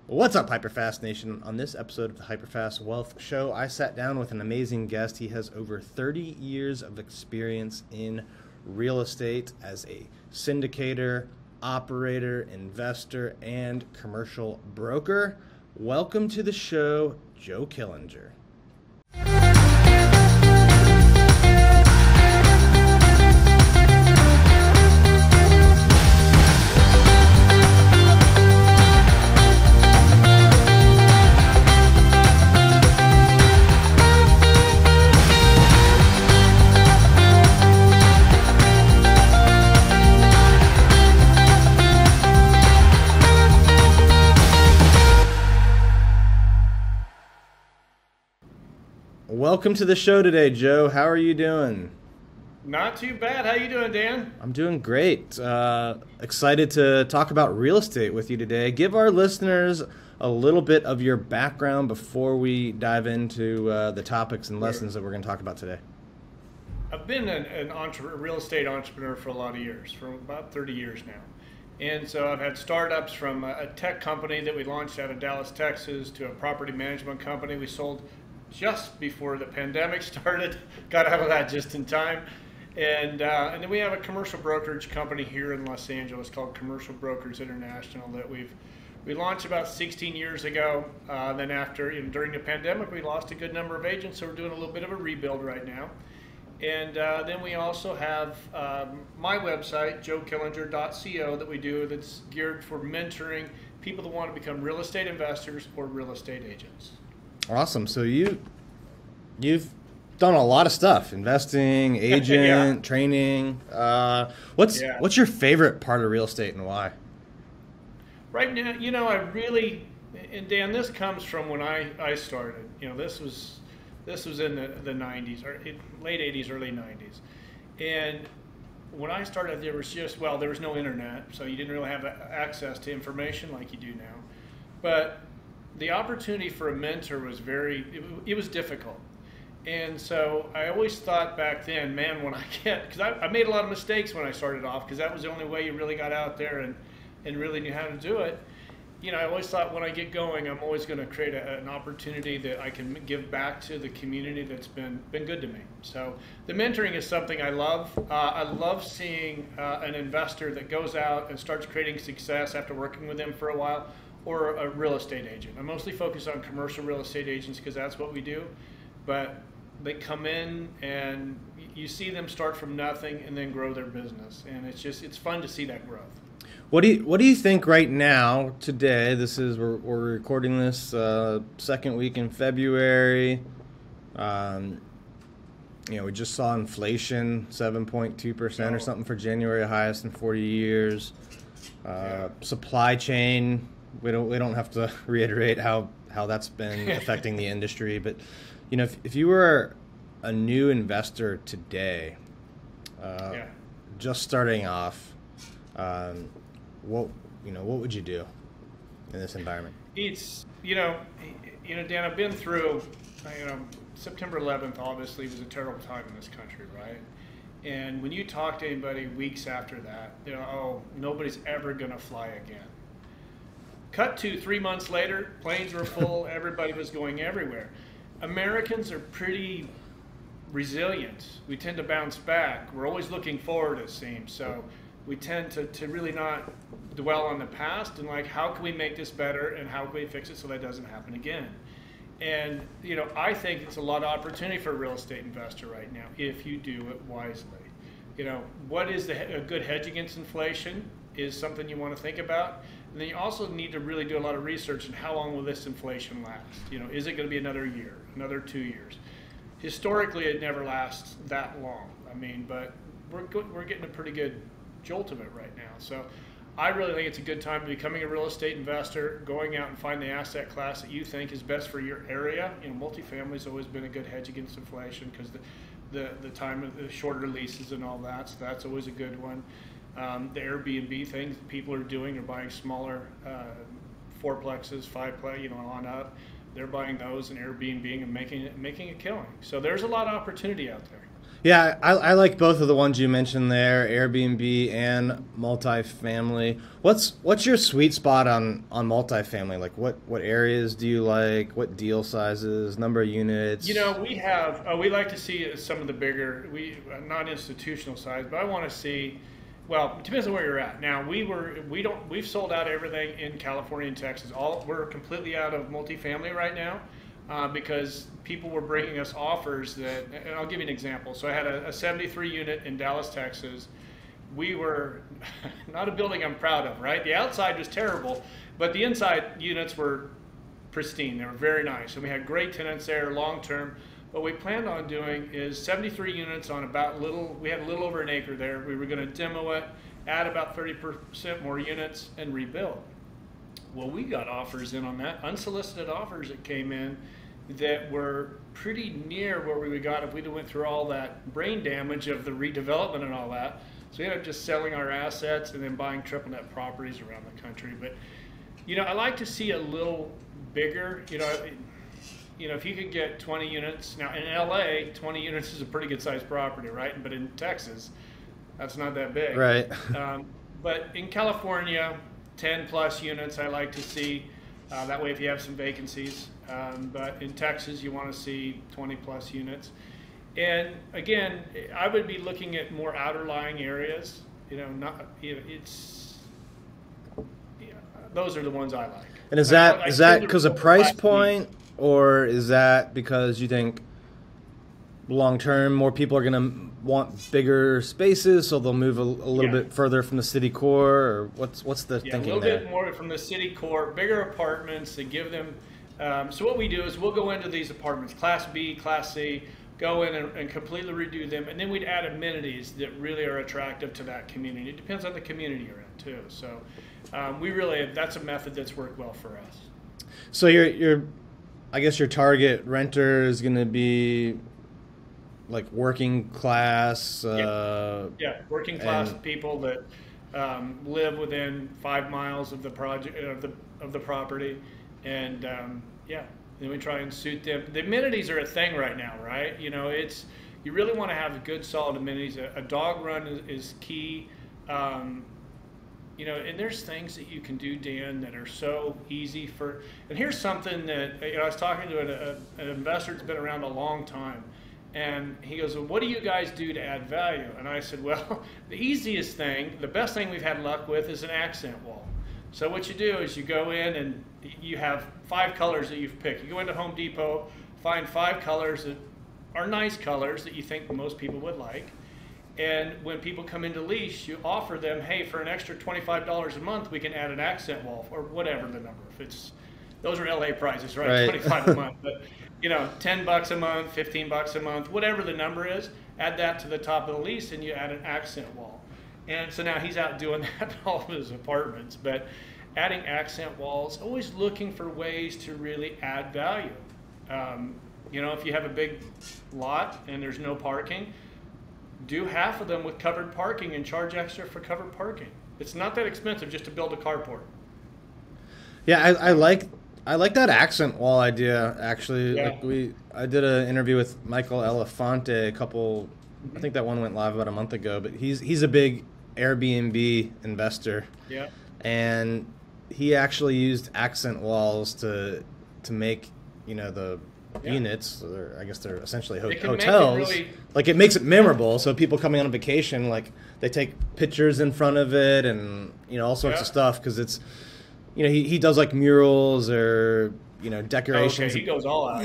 What's up, HyperFast Nation? On this episode of the HyperFast Wealth Show, I sat down with an amazing guest. He has over 30 years of experience in real estate as a syndicator, operator, investor, and commercial broker. Welcome to the show, Joe Killinger. Welcome to the show today, Joe. How are you doing? Not too bad. How you doing, Dan? I'm doing great. Excited to talk about real estate with you today. Give our listeners a little bit of your background before we dive into the topics and lessons that we're going to talk about today. I've been a real estate entrepreneur for a lot of years, for about 30 years now. And so I've had startups from a tech company that we launched out of Dallas, Texas, to a property management company we sold just before the pandemic started. Got out of that just in time. And then we have a commercial brokerage company here in Los Angeles called Commercial Brokers International that we launched about 16 years ago. Then during the pandemic, we lost a good number of agents, so we're doing a little bit of a rebuild right now. And then we also have my website, joekillinger.co, that we do that's geared for mentoring people that want to become real estate investors or real estate agents. Awesome. So you've done a lot of stuff: investing, agent, training. What's your favorite part of real estate and why? Right now, and Dan, this comes from when I started. This was in the 90s, or late 80s, early 90s. And when I started, there was no internet, so you didn't really have access to information like you do now. But the opportunity for a mentor was it was difficult. And so I always thought back then, man, because I made a lot of mistakes when I started off, because that was the only way you really got out there and really knew how to do it. I always thought when I get going, I'm always going to create an opportunity that I can give back to the community that's been good to me. So the mentoring is something I love. I love seeing an investor that goes out and starts creating success after working with them for a while, or a real estate agent. I'm mostly focused on commercial real estate agents because that's what we do. But they come in and you see them start from nothing and then grow their business. And it's fun to see that growth. What do you think right now, today? We're recording this second week in February. We just saw inflation 7.2% or something for January, highest in 40 years. Supply chain. We don't have to reiterate how that's been affecting the industry, but if you were a new investor today, just starting off, what would you do in this environment? It's Dan, I've been through September 11th obviously was a terrible time in this country, right? And when you talk to anybody weeks after that, nobody's ever gonna fly again. Cut to 3 months later, planes were full, everybody was going everywhere. Americans are pretty resilient. We tend to bounce back. We're always looking forward, it seems. So we tend to really not dwell on the past and how can we make this better and how can we fix it so that doesn't happen again. And I think it's a lot of opportunity for a real estate investor right now if you do it wisely. What is a good hedge against inflation is something you want to think about. And then you also need to really do a lot of research on how long will this inflation last. Is it going to be another year, another 2 years? Historically, it never lasts that long. But we're getting a pretty good jolt of it right now. So I really think it's a good time to be becoming a real estate investor, going out and find the asset class that you think is best for your area. Multifamily has always been a good hedge against inflation because the time of the shorter leases and all that. So that's always a good one. The Airbnb things that people are doing are buying smaller fourplexes, fiveplex, on up. They're buying those and Airbnb and making a killing. So there's a lot of opportunity out there. Yeah, I like both of the ones you mentioned there, Airbnb and multifamily. What's your sweet spot on multifamily? Like what areas do you like? What deal sizes, number of You units? know, we have we like to see some of the bigger, not institutional size, but I want to see. Well, it depends on where you're at. Now we've sold out everything in California and Texas. We're completely out of multifamily right now because people were bringing us offers that. And I'll give you an example. So I had a 73 unit in Dallas, Texas. We were not a building I'm proud of, right? The outside was terrible, but the inside units were pristine. They were very nice, and we had great tenants there long term. What we planned on doing is 73 units on we had a little over an acre there. We were going to demo it, add about 30% more units, and rebuild. Well, we got offers in on that, unsolicited offers that came in that were pretty near where we would got if we'd went through all that brain damage of the redevelopment and all that. So we ended up just selling our assets and then buying triple net properties around the country. But I like to see a little bigger. If you could get 20 units now in LA, 20 units is a pretty good sized property, right? But in Texas, that's not that big. Right. But in California, 10 plus units I like to see. That way, if you have some vacancies. But in Texas, you want to see 20 plus units. And again, I would be looking at more outer lying areas. Those are the ones I like. And is that because of price point, or is that because you think long term more people are going to want bigger spaces, so they'll move a little bit further from the city core, or what's the thinking there? A little bit more from the city core, bigger apartments to give them. So what we do is we'll go into these apartments, Class B, Class C, go in and completely redo them, and then we'd add amenities that really are attractive to that community. It depends on the community you're in too. So that's a method that's worked well for us. So I guess your target renter is going to be like working class. Working class people that live within 5 miles of the project of the property, and then we try and suit them. The amenities are a thing right now, right? You really want to have good, solid amenities. A dog run is key. And there's things that you can do, Dan, that are so easy and here's something that, I was talking to an investor that's been around a long time, and he goes, well, what do you guys do to add value? And I said, well, the easiest thing, the best thing we've had luck with is an accent wall. So what you do is you go in and you have 5 colors that you've picked. You go into Home Depot, find 5 colors that are nice colors that you think most people would like. And when people come into lease, you offer them, hey, for an extra $25 a month, we can add an accent wall, or whatever the number. Those are LA prices, right? 25 a month. But $10 a month, $15 a month, whatever the number is, add that to the top of the lease, and you add an accent wall. And so now he's out doing that in all of his apartments. But adding accent walls, always looking for ways to really add value. If you have a big lot and there's no parking, do half of them with covered parking and charge extra for covered parking. It's not that expensive just to build a carport. Yeah, I like that accent wall idea, actually. Yeah. I did an interview with Michael Elefante I think that one went live about a month ago, but he's a big Airbnb investor. Yeah. And he actually used accent walls to make, the units, or I guess they're essentially hotels. It makes it memorable, so people coming on vacation, they take pictures in front of it and all sorts of stuff, because it's he does murals or decorations. Okay, he goes all out.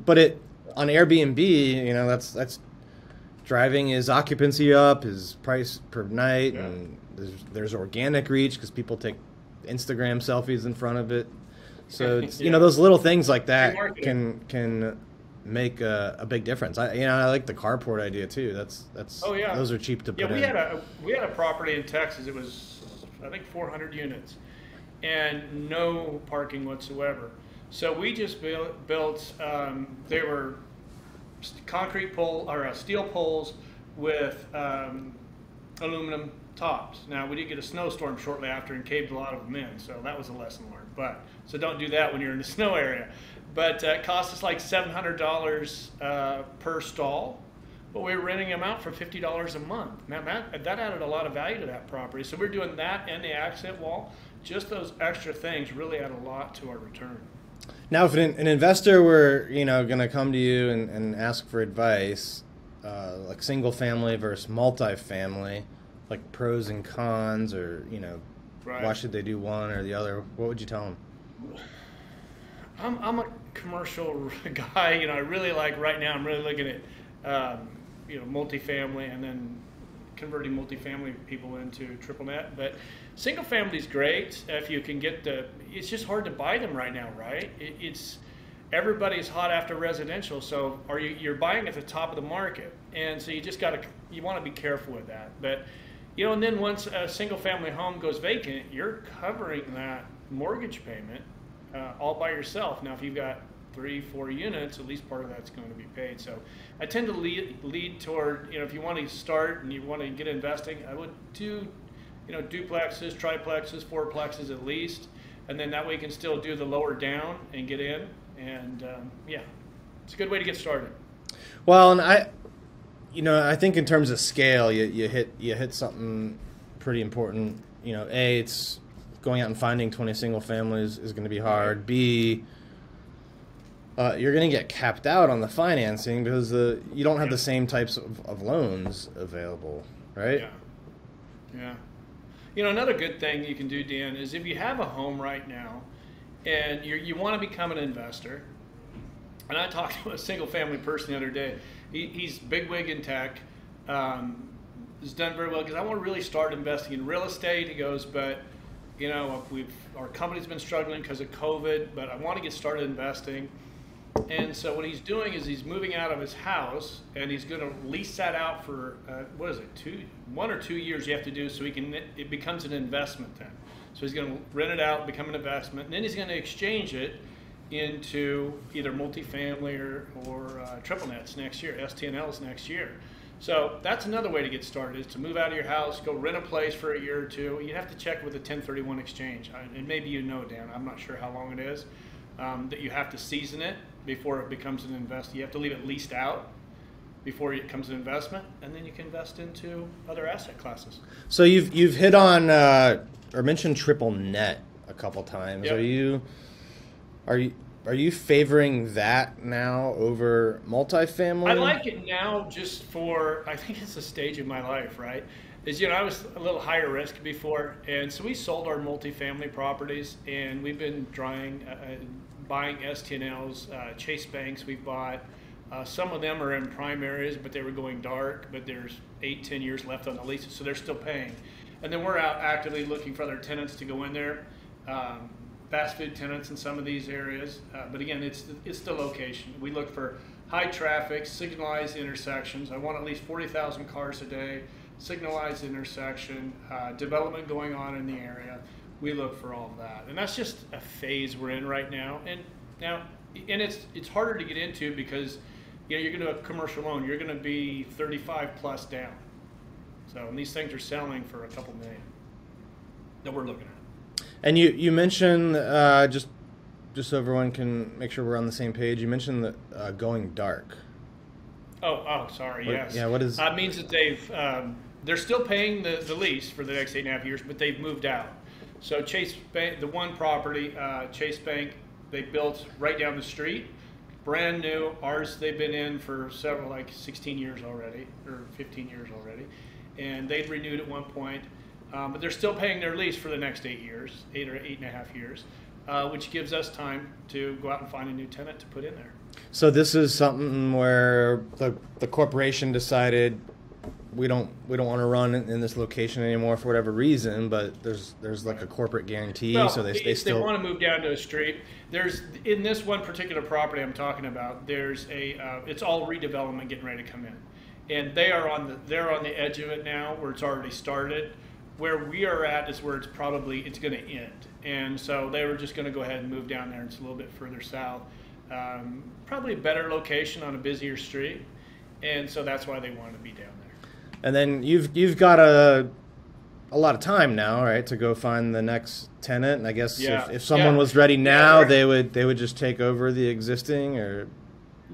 But it on Airbnb, that's driving his occupancy up, his price per night, and there's organic reach because people take Instagram selfies in front of it. So it's, those little things like that can make a big difference. I like the carport idea too. Those are cheap to put in. We had a property in Texas. It was, I think, 400 units and no parking whatsoever. So we just built they were concrete steel poles with aluminum tops. Now, we did get a snowstorm shortly after and caved a lot of them in, so that was a lesson learned. So don't do that when you're in the snow area. But it cost us like $700 per stall. but we were renting them out for $50 a month. Now that added a lot of value to that property. So we're doing that and the accent wall. Just those extra things really add a lot to our return. Now, if an investor were, going to come to you and ask for advice, like single family versus multifamily, like pros and cons, or Right. why should they do one or the other? What would you tell them? I'm a commercial guy. I really like right now. I'm really looking at multifamily and then converting multifamily people into triple net. But single family is great if you can get it's just hard to buy them right now, right? Everybody's hot after residential, so you're buying at the top of the market, and so you want to be careful with that. But and then once a single family home goes vacant, you're covering that mortgage payment all by yourself. Now, if you've got 3-4 units, at least part of that's going to be paid. So I tend to lead toward, if you want to start and you want to get investing, I would do, duplexes, triplexes, fourplexes at least, and then that way you can still do the lower down and get in. And it's a good way to get started. Well, and I think in terms of scale, you hit something pretty important. It's going out and finding 20 single families is going to be hard. B, you're going to get capped out on the financing because you don't have the same types of loans available, right? Yeah. Another good thing you can do, Dan, is if you have a home right now and you want to become an investor, and I talked to a single family person the other day. He's bigwig in tech. Has done very well because I want to really start investing in real estate. He goes, but our company's been struggling because of COVID, but I want to get started investing. And so what he's doing is he's moving out of his house and he's going to lease that out for 1 or 2 years you have to do so it becomes an investment then. So he's going to rent it out, become an investment, and then he's going to exchange it into either multifamily or triple nets next year, STNLs next year. So that's another way to get started, is to move out of your house, go rent a place for a year or two. You have to check with a 1031 exchange. And maybe Dan, I'm not sure how long it is, that you have to season it before it becomes an investment. You have to leave it leased out before it becomes an investment, and then you can invest into other asset classes. So you've hit on or mentioned triple net a couple times. Yep. Are you favoring that now over multifamily? I like it now just I think it's a stage of my life, right? I was a little higher risk before, and so we sold our multifamily properties, and we've been buying STNLs, Chase Banks we've bought. Some of them are in prime areas, but they were going dark, but there's 8-10 years left on the leases, so they're still paying. And then we're out actively looking for other tenants to go in there. Fast food tenants in some of these areas, but again, it's the location. We look for high traffic, signalized intersections. I want at least 40,000 cars a day, signalized intersection, development going on in the area. We look for all of that, and that's just a phase we're in right now. And it's harder to get into because you're going to do a commercial loan. You're going to be 35 plus down. So and these things are selling for a couple million that we're looking at. And you mentioned, just so everyone can make sure we're on the same page, you mentioned that going dark. Oh, sorry, yes. Yeah, what is... It means that they're still paying the lease for the next 8.5 years, but they've moved out. So Chase Bank, the one property, Chase Bank, they built right down the street, brand new. Ours, they've been in for 16 years already, or 15 years already. And they'd renewed at one point. But they're still paying their lease for the next 8 years, 8 or 8.5 years, which gives us time to go out and find a new tenant to put in there. So this is something where the corporation decided we don't want to run in this location anymore for whatever reason, but there's like a corporate guarantee, well, so they still want to move down to a street. There's in this one particular property I'm talking about. There's it's all redevelopment getting ready to come in, and they're on the edge of it now where it's already started. Where we are at is where it's going to end, and so they were just going to go ahead and move down there. It's a little bit further south, probably a better location on a busier street, and so that's why they wanted to be down there. And then you've got a lot of time now, right, to go find the next tenant. And I guess if someone was ready now, they would just take over the existing, or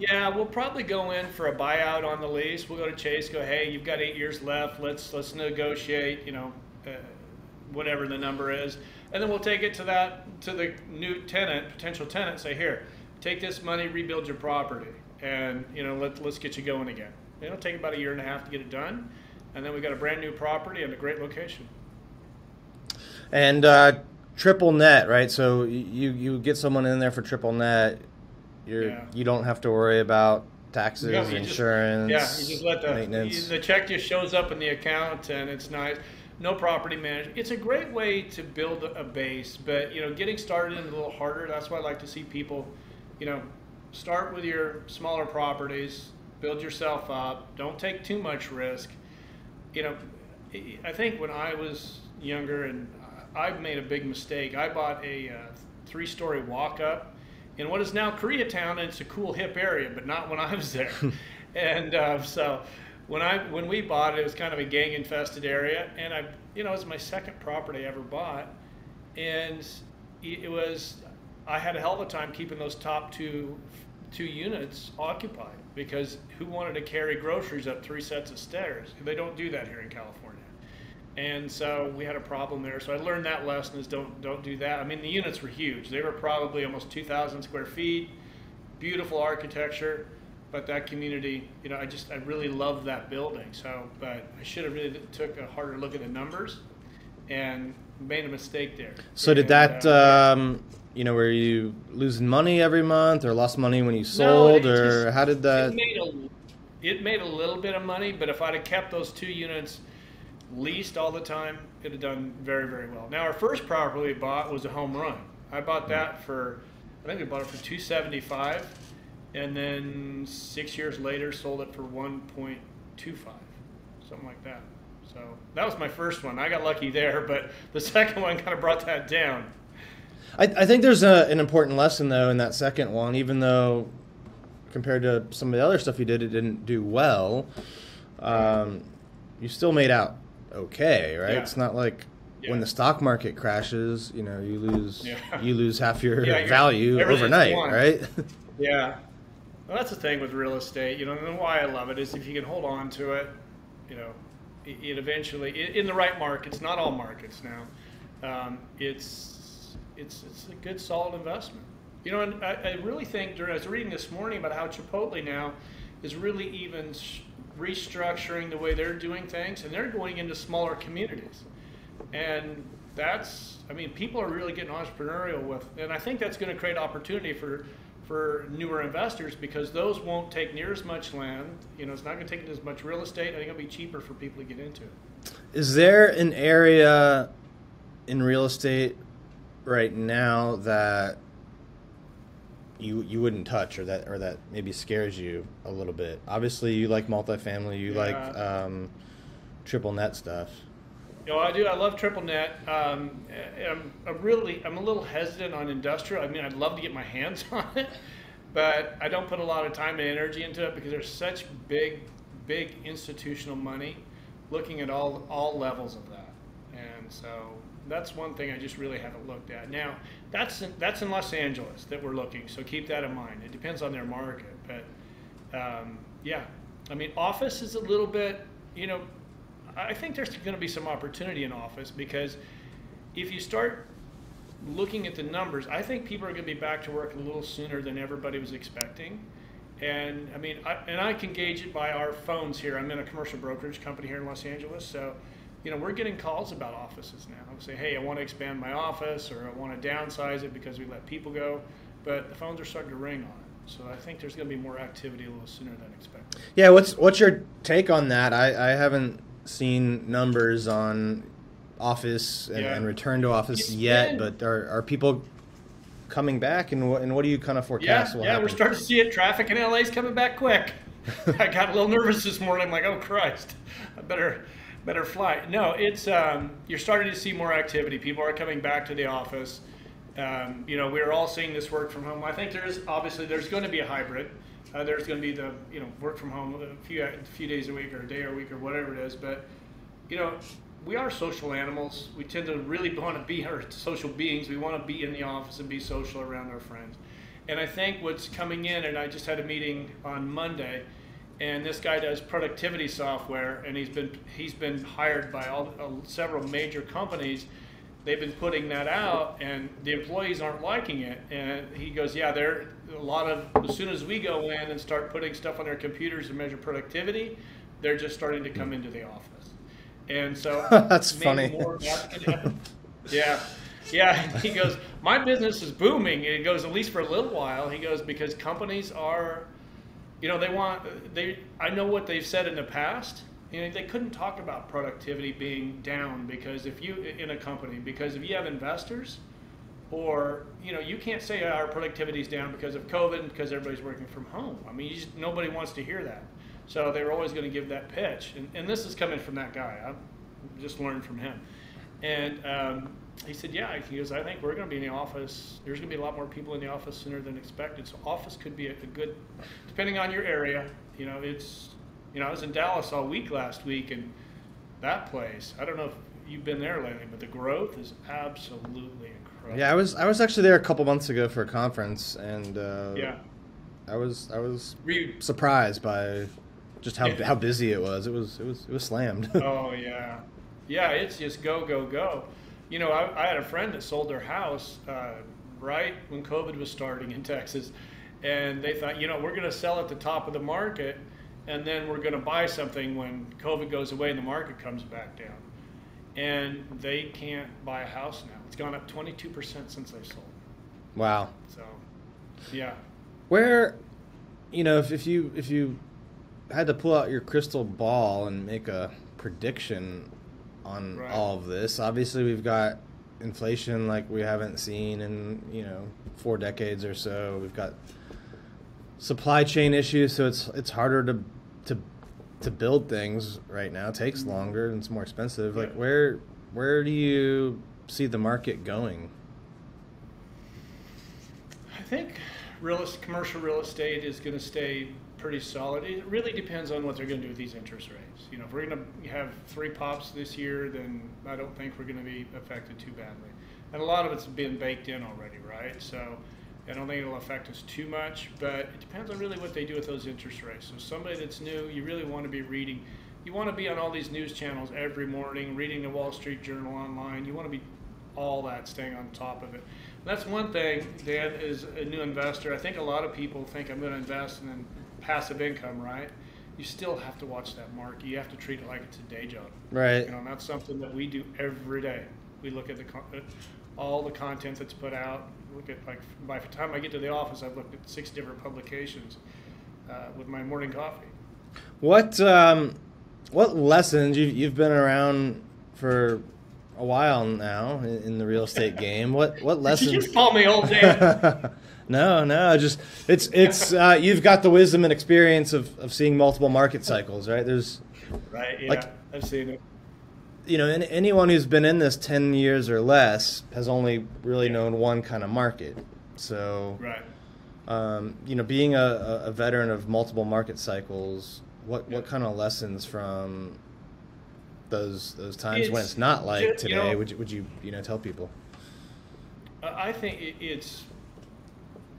Yeah, we'll probably go in for a buyout on the lease. We'll go to Chase, go, hey, you've got 8 years left. Let's negotiate, whatever the number is, and then we'll take it to the new tenant, potential tenant, say, here, take this money, rebuild your property, and let's get you going again. It'll take about 1.5 years to get it done, and then we got a brand new property and a great location. And triple net, right? So you get someone in there for triple net. You don't have to worry about taxes, insurance, you just let maintenance. The check just shows up in the account, and it's nice. No property management. It's a great way to build a base, but getting started is a little harder. That's why I like to see people, start with your smaller properties, build yourself up. Don't take too much risk. I think when I was younger, and I made a big mistake. I bought a 3-story walk-up in what is now Koreatown, and it's a cool hip area, but not when I was there. And so when we bought it, it was kind of a gang-infested area, and it was my second property I ever bought, and I had a hell of a time keeping those top two units occupied, because who wanted to carry groceries up 3 sets of stairs? They don't do that here in California. And so we had a problem there. So I learned that lesson is don't do that. I mean, the units were huge. They were probably almost 2,000 square feet, beautiful architecture, but that community, I really loved that building. So, but I should have really took a harder look at the numbers and made a mistake there. So did that, were you losing money every month, or lost money when you sold, or how did that? It made a little bit of money, but if I'd have kept those 2 units leased all the time, it'd have done very, very well. Now, our first property we bought was a home run. I bought that I think we bought it for $275, and then 6 years later sold it for $1.25, something like that. So that was my first one. I got lucky there, but the second one kind of brought that down. I think there's an important lesson, though, in that second one, even though compared to some of the other stuff you did, it didn't do well. You still made out okay, right? Yeah. It's not like when the stock market crashes, you lose half your value overnight, right? Yeah. Well, that's the thing with real estate, and why I love it is if you can hold on to it, it eventually, in the right markets, not all markets now, it's a good, solid investment. And I really think, I was reading this morning about how Chipotle now is really even restructuring the way they're doing things, and they're going into smaller communities. And people are really getting entrepreneurial with, and I think that's going to create opportunity for newer investors, because those won't take near as much land. It's not going to take as much real estate. I think it'll be cheaper for people to get into. Is there an area in real estate right now that you wouldn't touch, or that maybe scares you a little bit? Obviously, you like multifamily, you like triple net stuff. I do. I love triple net. I'm a little hesitant on industrial. I mean, I'd love to get my hands on it, but I don't put a lot of time and energy into it because there's such big institutional money looking at all levels of that, and so that's one thing I just really haven't looked at. Now, that's in Los Angeles that we're looking, so keep that in mind. It depends on their market, but office is a little bit, I think there's going to be some opportunity in office, because if you start looking at the numbers, I think people are going to be back to work a little sooner than everybody was expecting. And I can gauge it by our phones here. I'm in a commercial brokerage company here in Los Angeles, so we're getting calls about offices now. I'll say, hey, I want to expand my office, or I want to downsize it because we let people go. But the phones are starting to ring on it. So I think there's going to be more activity a little sooner than expected. Yeah, what's your take on that? I haven't seen numbers on office and return to office yet, but are people coming back, and what do you kind of forecast? Yeah, we're starting to see it. Traffic in LA is coming back quick. I got a little nervous this morning. I'm like, oh Christ, I better fly. No, it's you're starting to see more activity. People are coming back to the office. We're all seeing this work from home. I think there's going to be a hybrid. There's going to be the work from home a few days a week, or a day a week, or whatever it is. But we are social animals. We tend to really want to be our social beings. We want to be in the office and be social around our friends. And I think what's coming in, and I just had a meeting on Monday, and this guy does productivity software, and he's been hired by several major companies. They've been putting that out, and the employees aren't liking it. And he goes, yeah, there a lot of, as soon as we go in and start putting stuff on their computers to measure productivity, they're just starting to come into the office. And so that's funny. More of that's gonna happen. Yeah. Yeah, he goes, my business is booming. And he goes, at least for a little while. He goes, because companies are, I know what they've said in the past. They couldn't talk about productivity being down because if you have investors, or you can't say our productivity is down because of COVID and because everybody's working from home. I mean, nobody wants to hear that. So they were always going to give that pitch, and this is coming from that guy. I just learned from him, and he said, yeah. He goes, I think we're going to be in the office. There's going to be a lot more people in the office sooner than expected. So office could be a good, depending on your area. I was in Dallas all week last week, and that place, I don't know if you've been there lately, but the growth is absolutely incredible. Yeah, I was actually there a couple months ago for a conference, and yeah, I was surprised by just how busy it was. It was slammed. Oh yeah, it's just go go go. I had a friend that sold their house right when COVID was starting in Texas, and they thought, we're going to sell at the top of the market, and then we're going to buy something when COVID goes away and the market comes back down. And they can't buy a house now. It's gone up 22% since they sold. Wow. So, yeah. Where, if you had to pull out your crystal ball and make a prediction on right. all of this, obviously we've got inflation like we haven't seen in 4 decades or so. We've got supply chain issues, so it's harder to build things right now. It takes longer and it's more expensive. Like where do you see the market going? I think commercial real estate is going to stay pretty solid. It really depends on what they're going to do with these interest rates. If we're going to have 3 pops this year, then I don't think we're going to be affected too badly. And a lot of it's been baked in already, right? So I don't think it'll affect us too much, but it depends on really what they do with those interest rates. So somebody that's new, you really want to be reading. You want to be on all these news channels every morning, reading the Wall Street Journal online. You want to be all that, staying on top of it. And that's one thing, Dan, is a new investor. I think a lot of people think I'm going to invest and then passive income, right? You still have to watch that market. You have to treat it like it's a day job. Right. And that's something that we do every day. We look at all the content that's put out. Look at, by the time I get to the office, I've looked at 6 different publications with my morning coffee. What lessons, you've been around for a while now in the real estate game. What lessons? Did you just call me old Dan? No, just it's you've got the wisdom and experience of seeing multiple market cycles, right? Right, yeah, I've seen it. Anyone who's been in this 10 years or less has only really known one kind of market. So, right. Being a veteran of multiple market cycles, what kind of lessons from those times when it's not like today would you tell people? I think it's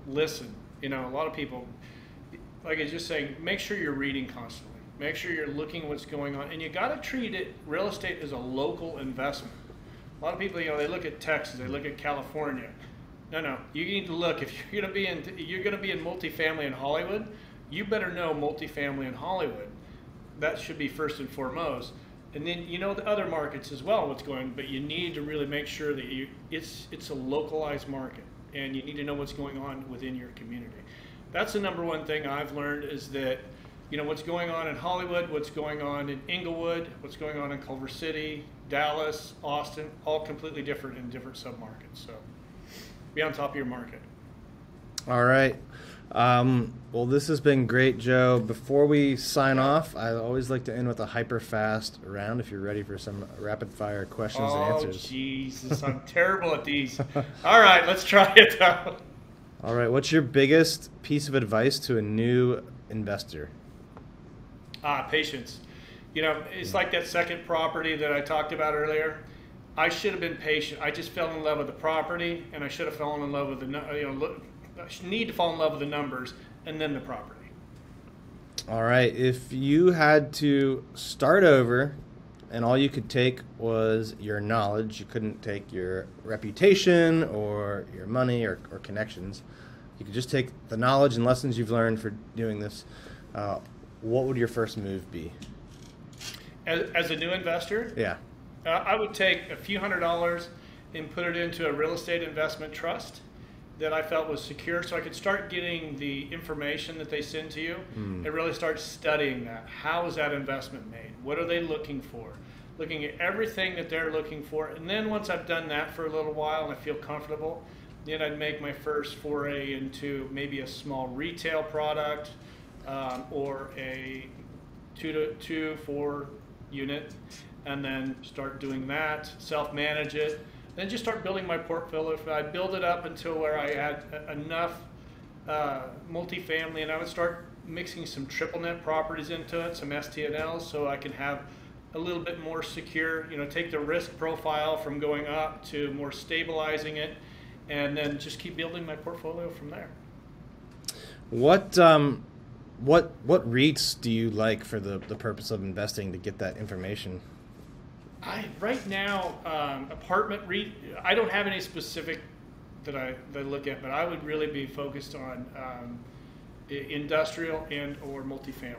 listen. A lot of people, like I was just saying, make sure you're reading constantly. Make sure you're looking at what's going on, and you got to treat real estate as a local investment. A lot of people, they look at Texas, they look at California. No, you need to look. If you're going to be in multifamily in Hollywood, you better know multifamily in Hollywood. That should be first and foremost. And then the other markets as well, what's going on. But you need to really make sure that it's a localized market, and you need to know what's going on within your community. That's the number one thing I've learned is that what's going on in Hollywood, what's going on in Inglewood, what's going on in Culver City, Dallas, Austin, all completely different in different submarkets. So be on top of your market. All right. Well, this has been great, Joe. Before we sign off, I always like to end with a HyperFast round if you're ready for some rapid-fire questions and answers. Oh, Jesus, I'm terrible at these. All right, let's try it out. All right, what's your biggest piece of advice to a new investor? Patience. It's like that second property that I talked about earlier. I should have been patient. I just fell in love with the property, and I should have fallen in love with need to fall in love with the numbers and then the property. All right. If you had to start over and all you could take was your knowledge, you couldn't take your reputation or your money or connections, you could just take the knowledge and lessons you've learned for doing this, what would your first move be? As a new investor? Yeah. I would take a few $100s and put it into a real estate investment trust that I felt was secure, so I could start getting the information that they send to you and really start studying that. How is that investment made? What are they looking for? Looking at everything that they're looking for. And then once I've done that for a little while and I feel comfortable, then I'd make my first foray into maybe a small retail product or a 2 to 4 unit, and then start doing that, self-manage it. Then just start building my portfolio. If I build it up until where I had enough multifamily, and I would start mixing some triple net properties into it, some STNLs, so I can have a little bit more secure, take the risk profile from going up to more stabilizing it, and then just keep building my portfolio from there. What REITs do you like for the purpose of investing to get that information? Right now, apartment REIT, I don't have any specific that I look at, but I would really be focused on industrial and or multifamily.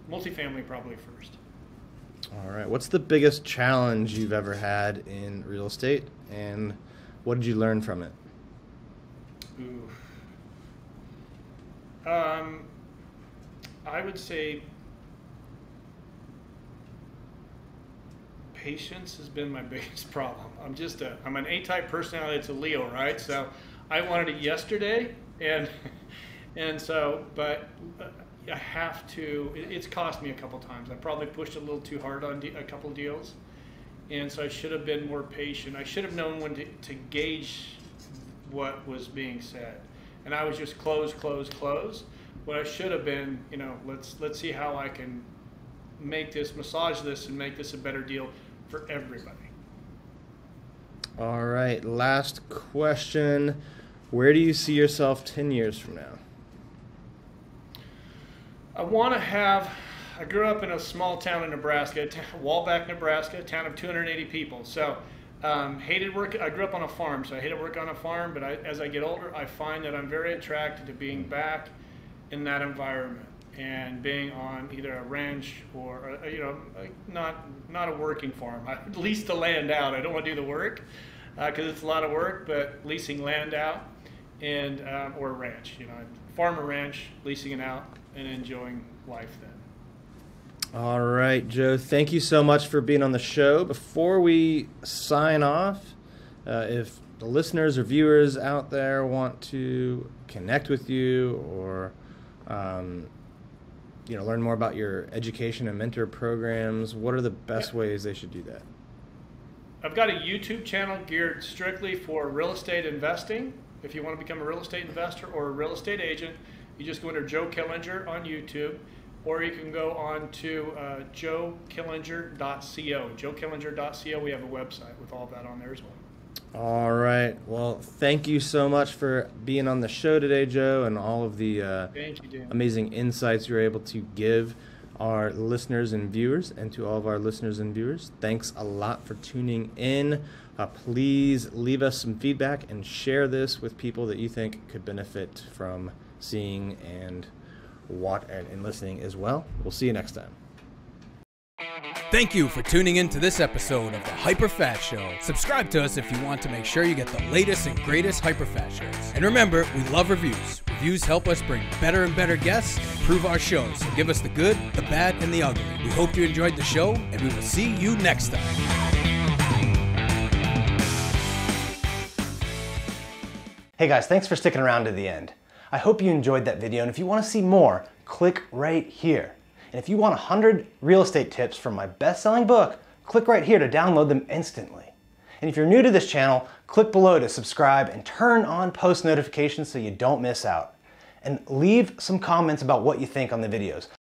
Multifamily probably first. All right. What's the biggest challenge you've ever had in real estate, and what did you learn from it? Ooh. I would say patience has been my biggest problem. I'm an A-type personality. It's a Leo, right? So I wanted it yesterday, and so, but I have to. It's cost me a couple times. I probably pushed a little too hard on a couple deals, and so I should have been more patient. I should have known when to gauge what was being said, and I was just close. What I should have been, let's see how I can massage this and make this a better deal for everybody. All right, last question. Where do you see yourself 10 years from now? I grew up in a small town in Nebraska, Wallback, Nebraska, a town of 280 people. So hated work. I grew up on a farm, so I hated work on a farm, but as I get older, I find that I'm very attracted to being back in that environment and being on either a ranch or not a working farm. I lease the land out. I don't want to do the work because it's a lot of work, but leasing land out and or a ranch, farm or ranch, leasing it out and enjoying life then. All right, Joe, thank you so much for being on the show. Before we sign off, if the listeners or viewers out there want to connect with you or learn more about your education and mentor programs, what are the best ways they should do that? I've got a YouTube channel geared strictly for real estate investing. If you want to become a real estate investor or a real estate agent, you just go under Joe Killinger on YouTube, or you can go on to joekillinger.co. joekillinger.co. We have a website with all that on there as well. All right. Well, thank you so much for being on the show today, Joe, and all of the amazing insights you're able to give our listeners and viewers. And to all of our listeners and viewers, thanks a lot for tuning in. Please leave us some feedback and share this with people that you think could benefit from seeing and listening as well. We'll see you next time. Thank you for tuning in to this episode of the HyperFast Show. Subscribe to us if you want to make sure you get the latest and greatest HyperFast shows. And remember, we love reviews. Reviews help us bring better and better guests and improve our shows. So give us the good, the bad, and the ugly. We hope you enjoyed the show, and we will see you next time. Hey guys, thanks for sticking around to the end. I hope you enjoyed that video, and if you want to see more, click right here. And if you want 100 real estate tips from my best-selling book, click right here to download them instantly. And if you're new to this channel, click below to subscribe and turn on post notifications so you don't miss out. And leave some comments about what you think on the videos.